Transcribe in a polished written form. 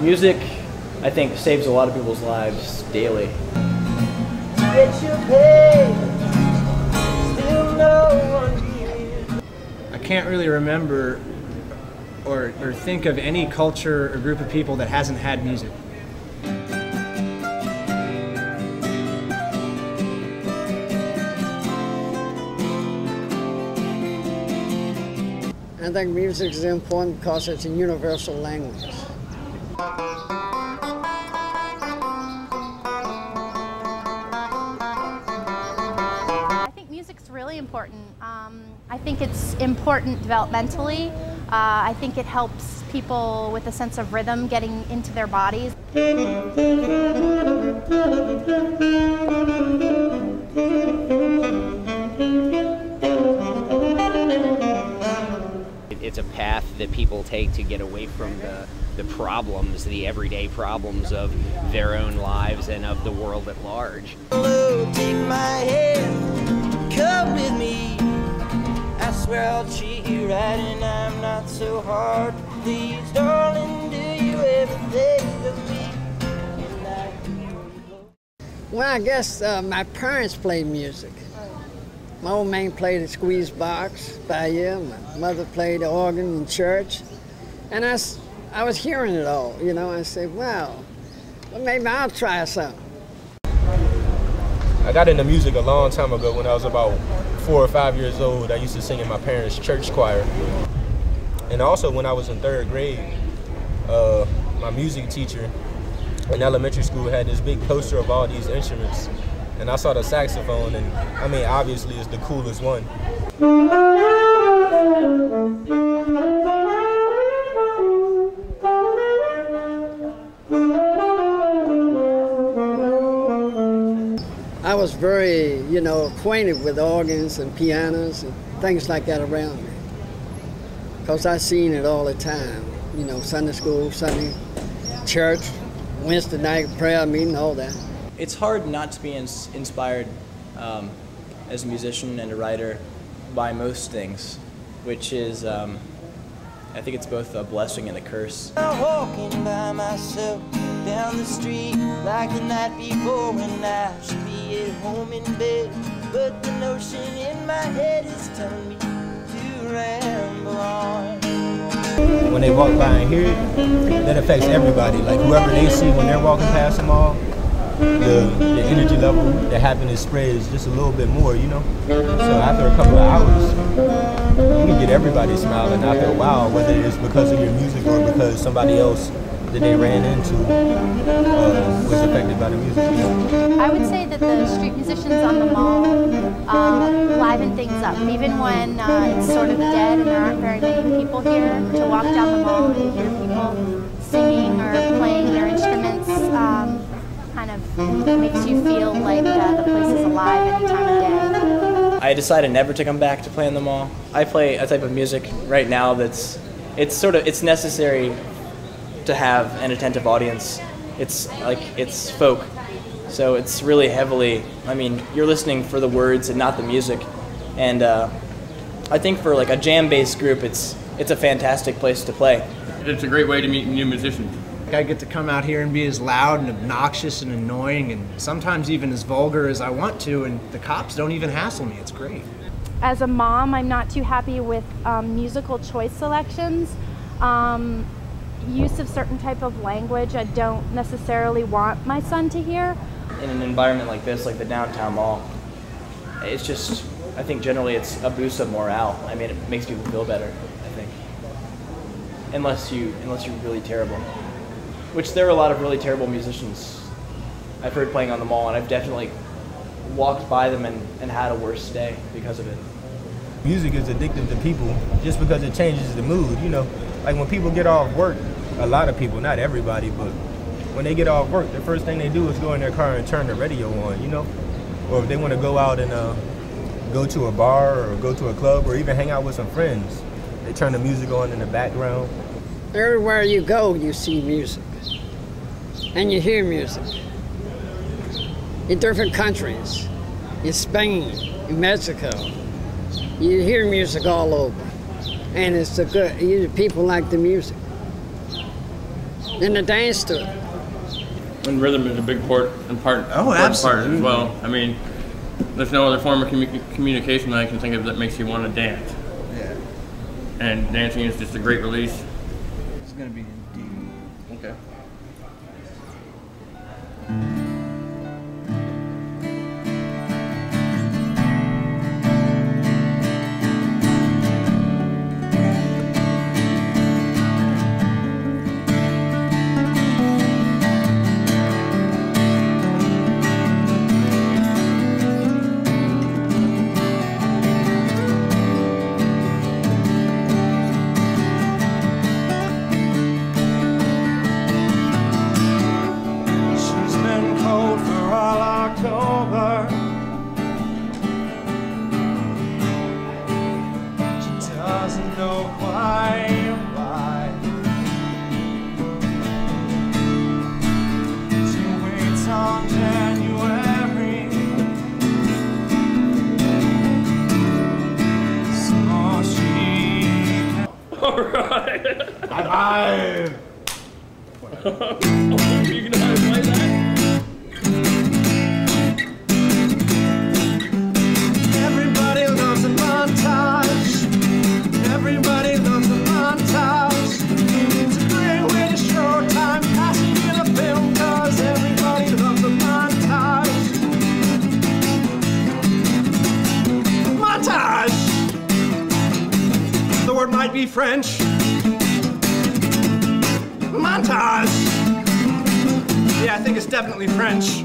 Music, I think, saves a lot of people's lives daily. Get your pay, still no one here. I can't really remember or think of any culture or group of people that hasn't had music. I think music is important because it's a universal language. I think music's really important. I think it's important developmentally. I think it helps people with a sense of rhythm getting into their bodies. It's a path that people take to get away from the problems, the everyday problems of their own lives and of the world at large. Take my hand, come with me. I swear I'll treat you right and I'm not so hard. Please, darling, do you ever think of me? Well, I guess my parents played music. My old man played the squeeze box by ear. My mother played the organ in church. And I was hearing it all, you know. I said, well, maybe I'll try something. I got into music a long time ago when I was about 4 or 5 years old. I used to sing in my parents' church choir. And also when I was in 3rd grade, my music teacher in elementary school had this big poster of all these instruments. And I saw the saxophone, and I mean, obviously it's the coolest one. I was very, acquainted with organs and pianos and things like that around me. Because I seen it all the time. Sunday school, Sunday church, Wednesday night prayer meeting, all that. It's hard not to be inspired as a musician and a writer by most things, which is, I think it's both a blessing and a curse. I'm walking by myself down the street like the night before when I should be at home in bed. But the notion in my head is telling me to ramble on. When they walk by and hear it, that affects everybody. Like whoever they see when they're walking past them all, the energy level, the happiness spreads just a little bit more, So after a couple of hours, you can get everybody smiling after a while, whether it's because of your music or because somebody else that they ran into was affected by the music. I would say that the street musicians on the mall liven things up. Even when it's sort of dead and there aren't very many people here, to walk down the mall and hear people singing or playing their instruments kind of makes you feel like the place is alive any time of day. I decided never to come back to play in the mall. I play a type of music right now it's necessary to have an attentive audience. It's folk, so it's really heavily, you're listening for the words and not the music. And I think for like a jam-based group, it's a fantastic place to play. It's a great way to meet new musicians. I get to come out here and be as loud and obnoxious and annoying and sometimes even as vulgar as I want to, and the cops don't even hassle me. It's great. As a mom, I'm not too happy with musical choice selections. Use of certain type of language I don't necessarily want my son to hear. In an environment like this, like the downtown mall, it's just, I think generally it's a boost of morale. It makes people feel better, I think. Unless you're really terrible. Which there are a lot of really terrible musicians I've heard playing on the mall, and I've definitely walked by them and had a worse day because of it. Music is addictive to people just because it changes the mood, Like when people get off work, a lot of people, not everybody, but when they get off work, the first thing they do is go in their car and turn the radio on, Or if they want to go out and go to a bar or go to a club or even hang out with some friends, they turn the music on in the background. Everywhere you go, you see music. And you hear music. In different countries, in Spain, in Mexico, you hear music all over. And it's people like the music. And the dance to it. And rhythm is a big part absolutely. as well. I mean, there's no other form of communication that I can think of that makes you want to dance. Yeah. And dancing is just a great release. It's gonna be D. Okay. High five! You can play that? Everybody loves a montage. Everybody loves a montage. It's a great way to show time passing in a film, 'cause everybody loves a montage. Montage! The word might be French. Montage! Yeah, I think it's definitely French.